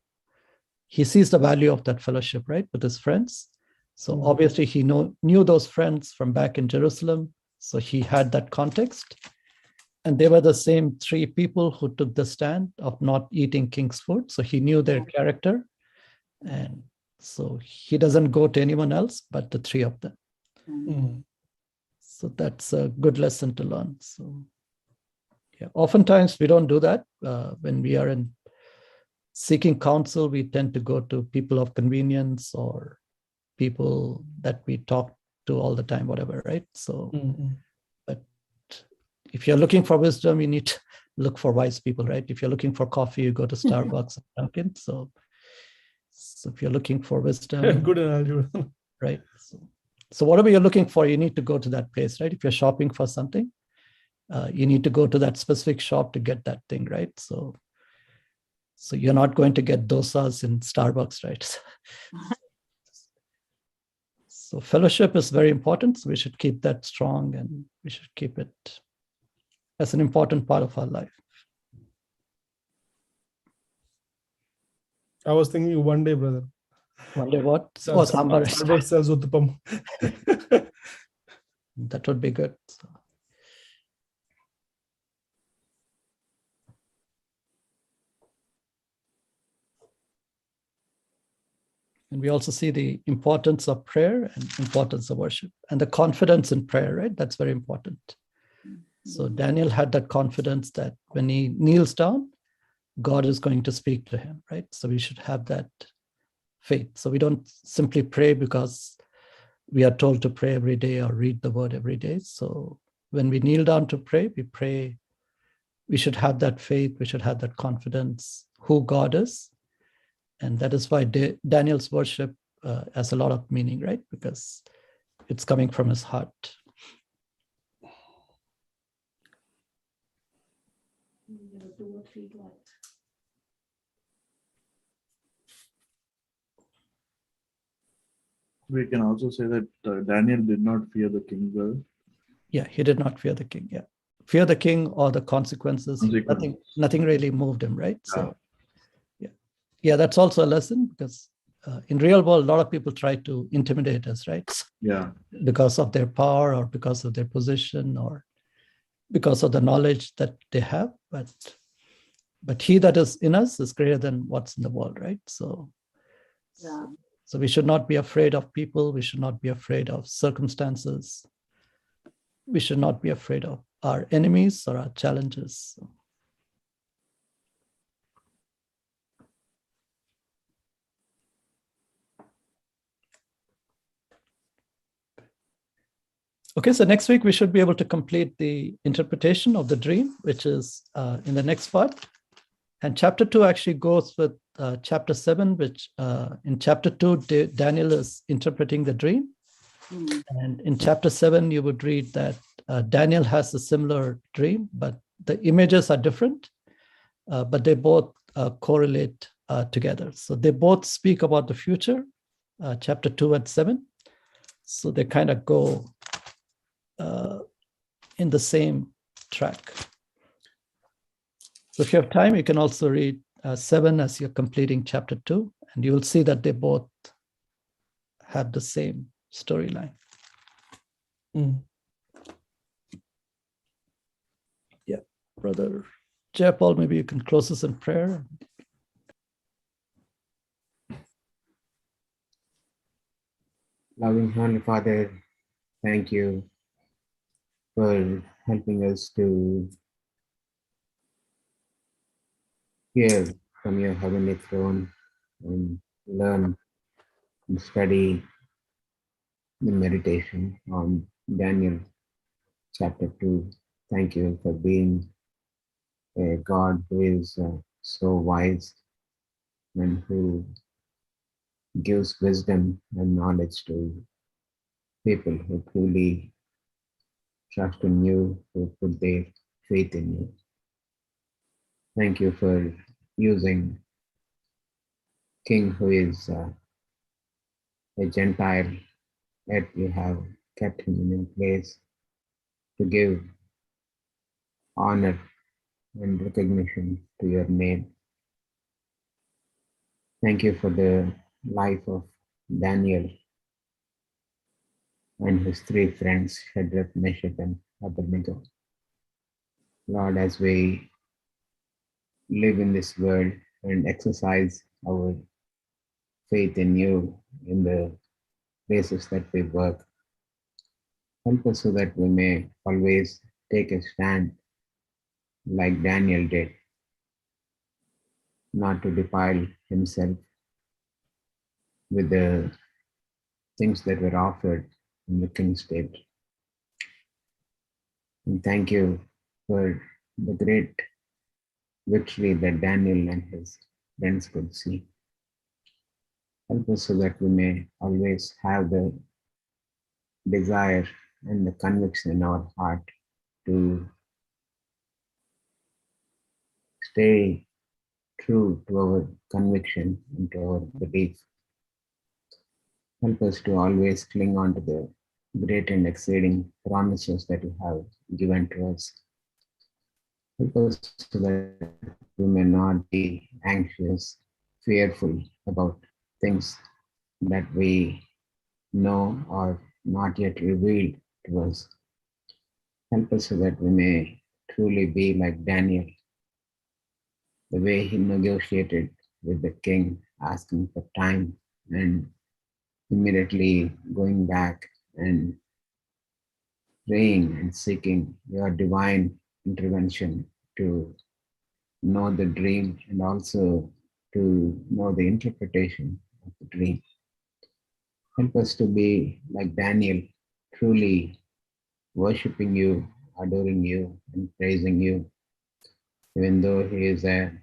Speaker 2: value of that fellowship, right, with his friends. So obviously he knew those friends from back in Jerusalem. So he had that context. And they were the same three people who took the stand of not eating king's food. So he knew their character. And so he doesn't go to anyone else but the three of them. So that's a good lesson to learn. So yeah, oftentimes we don't do that. When we are in seeking counsel, we tend to go to people of convenience or people that we talk to all the time, whatever, right? So, but if you're looking for wisdom, you need to look for wise people, right? If you're looking for coffee, you go to Starbucks and Dunkin'. So if you're looking for wisdom,
Speaker 11: good analogy.
Speaker 2: Right? So whatever you're looking for, you need to go to that place, right? If you're shopping for something, you need to go to that specific shop to get that thing, right? So you're not going to get dosas in Starbucks, right? So fellowship is very important. So we should keep that strong, and we should keep it as an important part of our life.
Speaker 11: I was thinking one day, brother.
Speaker 2: One day what?
Speaker 11: Starbucks sells uttapam.
Speaker 2: That would be good. And we also see the importance of prayer and importance of worship and the confidence in prayer, right? That's very important. So Daniel had that confidence that when he kneels down, God is going to speak to him, right? So we should have that faith. So we don't simply pray because we are told to pray every day or read the word every day. So when we kneel down to pray, we should have that faith, we should have that confidence who God is. And that is why Daniel's worship has a lot of meaning, right? Because it's coming from his heart.
Speaker 7: We can also say that Daniel did not fear the king, well.
Speaker 2: Yeah, he did not fear the king. Yeah, fear the king or the consequences. Nothing really moved him, right?
Speaker 7: Yeah.
Speaker 2: So yeah, that's also a lesson, because in real world, a lot of people try to intimidate us, right?
Speaker 7: Yeah.
Speaker 2: Because of their power or because of their position or because of the knowledge that they have. But he that is in us is greater than what's in the world, right? So we should not be afraid of people. We should not be afraid of circumstances. We should not be afraid of our enemies or our challenges. Okay, so next week we should be able to complete the interpretation of the dream, which is in the next part. And chapter 2 actually goes with chapter 7, which in chapter 2, Daniel is interpreting the dream. And in chapter 7, you would read that Daniel has a similar dream, but the images are different, but they both correlate together. So they both speak about the future, chapter 2 and 7. So they kind of go in the same track. So if you have time, you can also read 7 as you're completing chapter 2, and you will see that they both have the same storyline. Yeah, Brother Jay Paul, maybe you can close us in prayer.
Speaker 4: Loving Heavenly Father, thank you for helping us to hear from your heavenly throne and learn and study the meditation on Daniel chapter 2. Thank you for being a God who is so wise and who gives wisdom and knowledge to people who truly trust in you, who put their faith in you. Thank you for using King who is a Gentile, yet you have kept him in place to give honor and recognition to your name. Thank you for the life of Daniel and his three friends, Shadrach, Meshach, and Abednego. Lord, as we live in this world and exercise our faith in you in the places that we work, help us so that we may always take a stand like Daniel did, not to defile himself with the things that were offered in the king's table. And thank you for the great victory that Daniel and his friends could see. Help us so that we may always have the desire and the conviction in our heart to stay true to our conviction and to our belief. Help us to always cling on to the great and exceeding promises that you have given to us. Help us so that we may not be anxious, fearful about things that we know or not yet revealed to us. Help us so that we may truly be like Daniel, the way he negotiated with the king, asking for time and immediately going back and praying and seeking your divine intervention to know the dream and also to know the interpretation of the dream. Help us to be like Daniel, truly worshiping you, adoring you, and praising you, even though he is in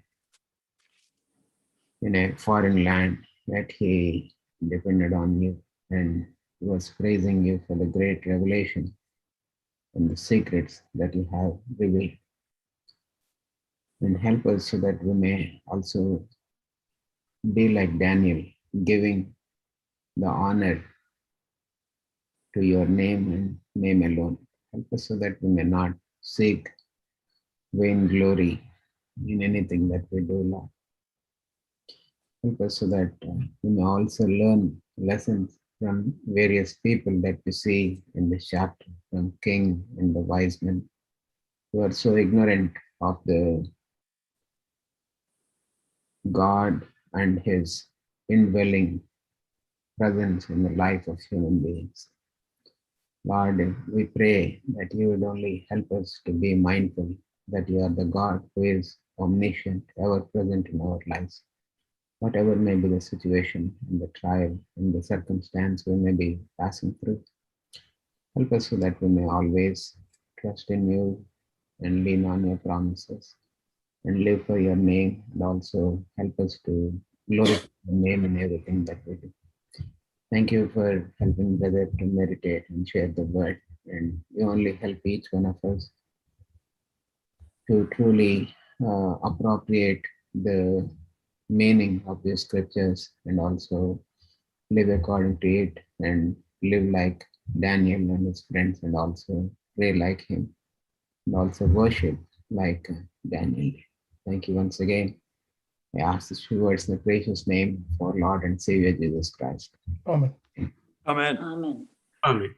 Speaker 4: a foreign land, that he depended on you and was praising you for the great revelation and the secrets that you have revealed. And help us so that we may also be like Daniel, giving the honor to your name and name alone. Help us so that we may not seek vain glory in anything that we do, Lord. Help us so that we may also learn lessons from various people that we see in this chapter, from king and the wise men, who are so ignorant of the God and his indwelling presence in the life of human beings. Lord, we pray that you would only help us to be mindful that you are the God who is omniscient, ever present in our lives. Whatever may be the situation and the trial and the circumstance we may be passing through, help us so that we may always trust in you and lean on your promises and live for your name, and also help us to glorify your name in everything that we do. Thank you for helping brother to meditate and share the word, and you only help each one of us to truly appropriate the meaning of the scriptures and also live according to it and live like Daniel and his friends and also pray like him and also worship like Daniel. Thank you once again. I ask these few words in the precious name of our Lord and Savior Jesus Christ.
Speaker 11: Amen.
Speaker 12: Amen.
Speaker 6: Amen.
Speaker 5: Amen.